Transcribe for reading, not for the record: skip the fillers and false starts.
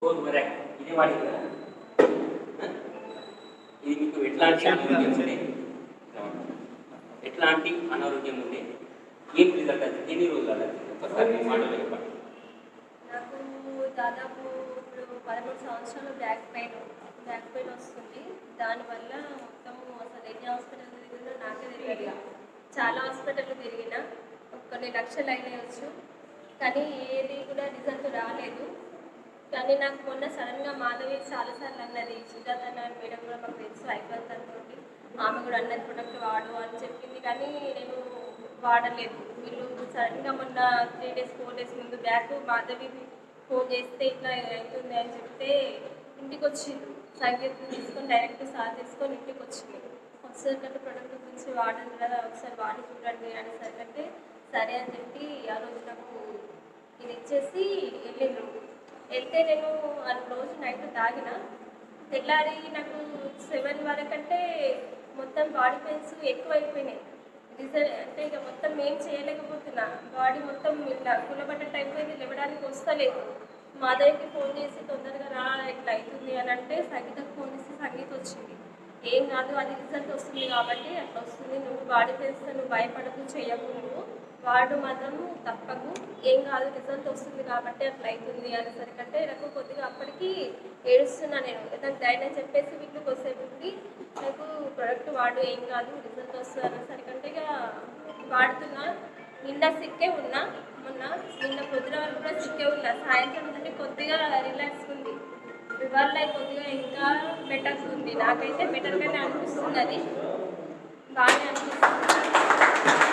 ఇదే వాడి కదా. ఇది మీకు ఎట్లాంటి అనారోగ్యం ఉండే, ఎట్లాంటి అనారోగ్యం ఉండే, ఏం రిజల్ట్ వచ్చింది, ఎన్ని రోజులు ఒకసారి మీ మాటలు చెప్పండి. నాకు దాదాపు ఇప్పుడు 13 సంవత్సరాలు బ్యాక్ పెయిన్ వస్తుంది. దానివల్ల మొత్తము అసలు ఎన్ని హాస్పిటల్ తిరిగినా నాకే తెలియదు. చాలా హాస్పిటల్ తిరిగిన కొన్ని లక్షలు అయినాయొచ్చు, కానీ ఏది కూడా రిజల్ట్ రాలేదు. కానీ నాకు మొన్న సడన్గా మాధవి చాలాసార్లు అన్నది, సుజాత మేడం కూడా మాకు తెలుసు అయిపోతుందంతో, ఆమె కూడా అన్నది ప్రొడక్ట్ వాడు అని చెప్పింది, కానీ నేను వాడలేదు. వీళ్ళు సడన్గా మొన్న 3 days 4 days ముందు బ్యాక్ మాధవి ఫోన్ చేస్తే ఇట్లా అవుతుంది అని చెప్తే ఇంటికి వచ్చింది. సంగీతం తీసుకొని డైరెక్ట్ సార్ తీసుకొని ఇంటికి వచ్చింది. ఒకసారి ప్రొడక్ట్ గురించి వాడండి కదా, ఒకసారి వాడి చూడండి అనేసరికంటే సరే అని చెప్పి ఆ రోజు నాకు ఇది ఇచ్చేసి వెళ్ళిండ్రు. వెళ్తే నేను ఆ రోజు నైట్ తాగిన, తెల్లారి నాకు 7 వరకంటే మొత్తం బాడీ పెయిన్స్ ఎక్కువైపోయినాయి. అంటే ఇక మొత్తం ఏం చేయలేకపోతున్నా, బాడీ మొత్తం ఇట్లా కులబడ్డట్టు అయిపోయింది, లేవడానికి వస్తలేదు. మాధవికి ఫోన్ చేసి తొందరగా రా ఇట్లా అవుతుంది అని అంటే సంగీతకు ఫోన్ చేసి సంగీత వచ్చింది. ఏం కాదు, అది రిజల్ట్ వస్తుంది కాబట్టి అట్లా వస్తుంది, నువ్వు బాడీ పెయిన్స్ నువ్వు భయపడకు, చేయకు, నువ్వు వాడు మాత్రం తప్పకు, ఏం కాదు రిజల్ట్ వస్తుంది కాబట్టి అట్లా అవుతుంది అనేసరికంటే నాకు కొద్దిగా అప్పటికి ఏడుస్తున్నా. నేను నాకు ధైర్యం చెప్పేసి వీళ్ళు కొద్దిసేపుకి నాకు ప్రొడక్ట్ వాడు, ఏం కాదు రిజల్ట్ వస్తుంది అనేసరికంటే ఇక వాడుతున్నా. నిన్న సిక్కే ఉన్నా, నిన్న పొద్దున వరకు కూడా సిక్కే ఉన్నా. సాయంత్రం నుండి కొద్దిగా రిలాక్స్ ఉంది, ఇవాళ కొద్దిగా ఇంకా బెటర్ ఉంది. నాకైతే బెటర్గానే అనిపిస్తుంది, అది బాగానే అనిపిస్తుంది.